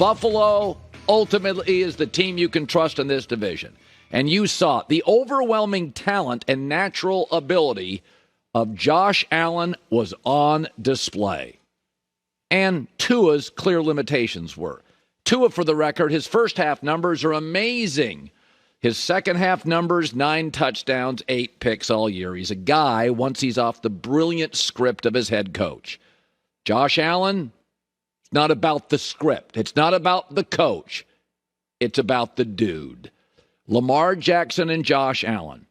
Buffalo ultimately is the team you can trust in this division. And you saw the overwhelming talent and natural ability of Josh Allen was on display. And Tua's clear limitations were. Tua, for the record, his first half numbers are amazing. His second half numbers, 9 touchdowns, 8 picks all year. He's a guy, once he's off the brilliant script of his head coach. Josh Allen, it's not about the script. It's not about the coach. It's about the dude. Lamar Jackson and Josh Allen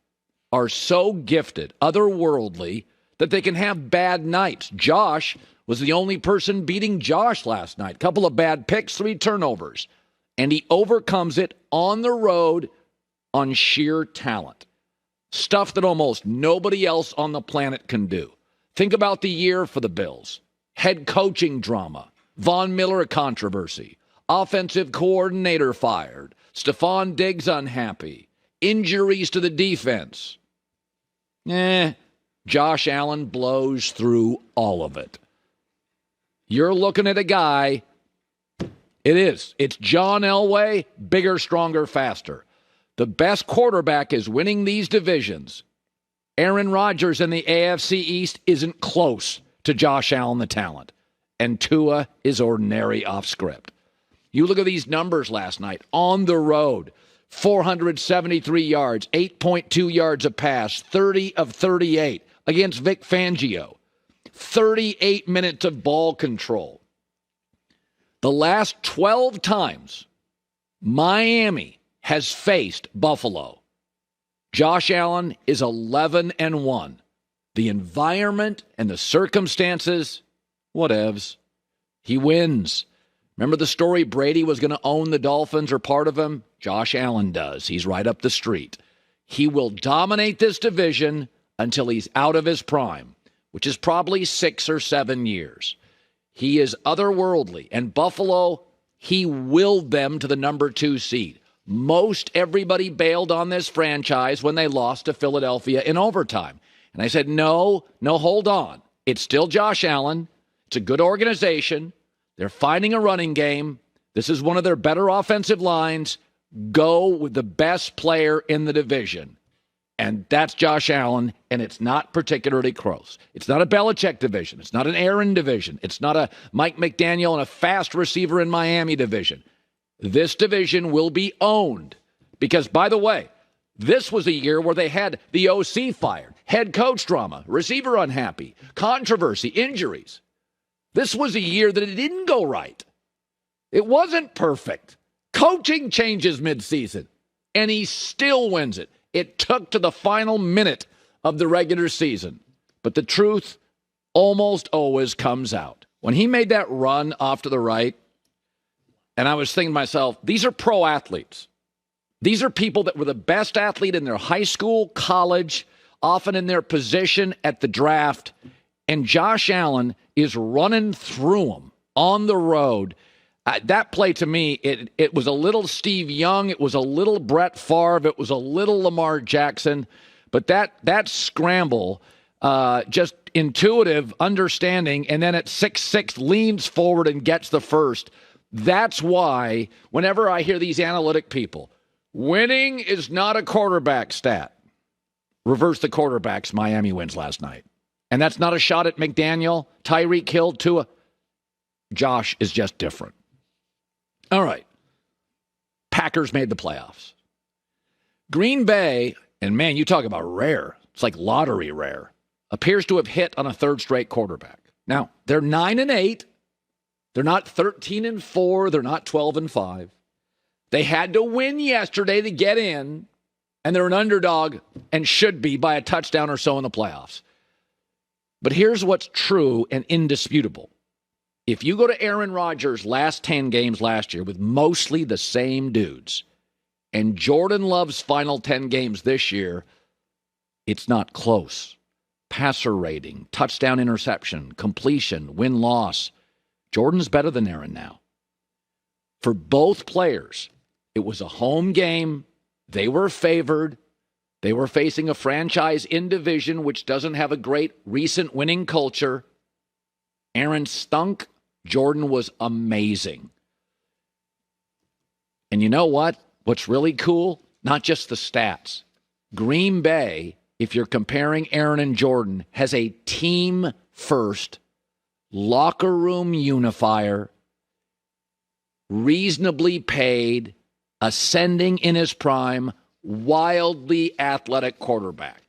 are so gifted, otherworldly, that they can have bad nights. Josh was the only person beating Josh last night. Couple of bad picks, 3 turnovers. And he overcomes it on the road on sheer talent. Stuff that almost nobody else on the planet can do. Think about the year for the Bills. Head coaching drama. Von Miller controversy. Offensive coordinator fired. Stephon Diggs unhappy. Injuries to the defense. Josh Allen blows through all of it. You're looking at a guy, it's John Elway, bigger, stronger, faster. The best quarterback is winning these divisions. Aaron Rodgers in the AFC East isn't close to Josh Allen, the talent. And Tua is ordinary off script. You look at these numbers last night. On the road, 473 yards, 8.2 yards a pass, 30 of 38 against Vic Fangio. 38 minutes of ball control. The last 12 times Miami has faced Buffalo, Josh Allen is 11-1. The environment and the circumstances, whatevs. He wins. Remember the story Brady was going to own the Dolphins or part of them? Josh Allen does. He's right up the street. He will dominate this division until he's out of his prime, which is probably 6 or 7 years. He is otherworldly. And Buffalo, he willed them to the number 2 seed. Most everybody bailed on this franchise when they lost to Philadelphia in overtime. And I said, no, hold on. It's still Josh Allen. It's a good organization. They're finding a running game. This is one of their better offensive lines. Go with the best player in the division. And that's Josh Allen, and it's not particularly close. It's not a Belichick division. It's not an Aaron division. It's not a Mike McDaniel and a fast receiver in Miami division. This division will be owned because, by the way, this was a year where they had the OC fired, head coach drama, receiver unhappy, controversy, injuries. This was a year that it didn't go right. It wasn't perfect. Coaching changes midseason, and he still wins it. It took to the final minute of the regular season. But the truth almost always comes out. When he made that run off to the right, and I was thinking to myself, these are pro athletes. These are people that were the best athlete in their high school, college, often in their position at the draft. And Josh Allen is running through them on the road. That play to me, it was a little Steve Young. It was a little Brett Favre. It was a little Lamar Jackson. But that scramble, just intuitive understanding, and then at 6'6", leans forward and gets the first. That's why whenever I hear these analytic people, winning is not a quarterback stat. Reverse the quarterbacks. Miami wins last night. And that's not a shot at McDaniel, Tyreek Hill, Tua. Josh is just different. All right. Packers made the playoffs. Green Bay, and man, you talk about rare. It's like lottery rare. Appears to have hit on a third straight quarterback. Now, they're 9-8. They're not 13-4. They're not 12-5. They had to win yesterday to get in, and they're an underdog and should be by a touchdown or so in the playoffs. But here's what's true and indisputable. If you go to Aaron Rodgers' last 10 games last year with mostly the same dudes, and Jordan Love's final 10 games this year, it's not close. Passer rating, touchdown interception, completion, win-loss. Jordan's better than Aaron now. For both players, it was a home game. They were favored. They were facing a franchise in division which doesn't have a great recent winning culture. Aaron stunk. Jordan was amazing. And you know what? What's really cool? Not just the stats. Green Bay, if you're comparing Aaron and Jordan, has a team-first, locker room unifier, reasonably paid, ascending in his prime, wildly athletic quarterback.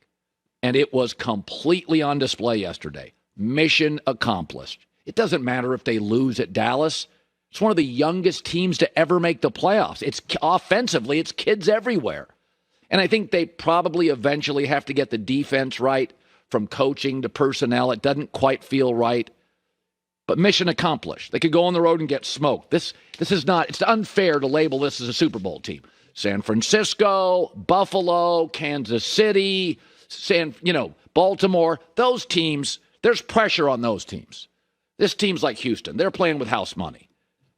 And it was completely on display yesterday. Mission accomplished. It doesn't matter if they lose at Dallas. It's one of the youngest teams to ever make the playoffs. It's offensively, it's kids everywhere. And I think they probably eventually have to get the defense right, from coaching to personnel. It doesn't quite feel right. But mission accomplished. They could go on the road and get smoked. This is not, it's unfair to label this as a Super Bowl team. San Francisco, Buffalo, Kansas City, Baltimore, those teams, there's pressure on those teams. This team's like Houston. They're playing with house money.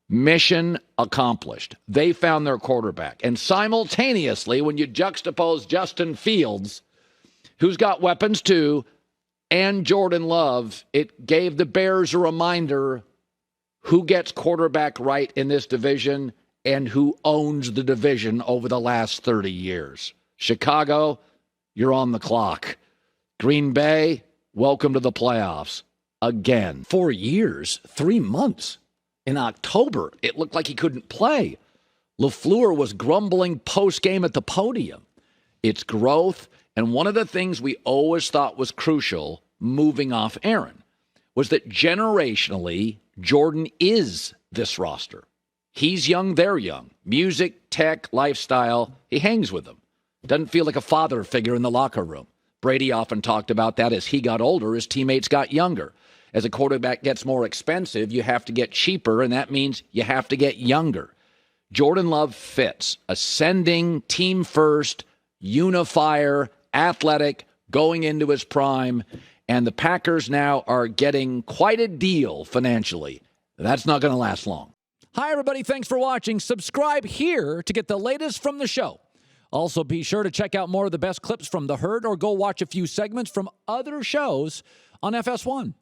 Mission accomplished. They found their quarterback. And simultaneously, when you juxtapose Justin Fields, who's got weapons too, and Jordan Love, it gave the Bears a reminder who gets quarterback right in this division and who owns the division over the last 30 years. Chicago, you're on the clock. Green Bay, welcome to the playoffs again. 4 years, 3 months. In October, it looked like he couldn't play. LaFleur was grumbling post-game at the podium. It's growth, and one of the things we always thought was crucial, moving off Aaron, was that generationally, Jordan is this roster. He's young, they're young. Music, tech, lifestyle, he hangs with them. Doesn't feel like a father figure in the locker room. Brady often talked about that as he got older, his teammates got younger. As a quarterback gets more expensive, you have to get cheaper, and that means you have to get younger. Jordan Love fits. Ascending, team first, unifier, athletic, going into his prime, and the Packers now are getting quite a deal financially. That's not going to last long. Hi, everybody. Thanks for watching. Subscribe here to get the latest from the show. Also, be sure to check out more of the best clips from The Herd or go watch a few segments from other shows on FS1.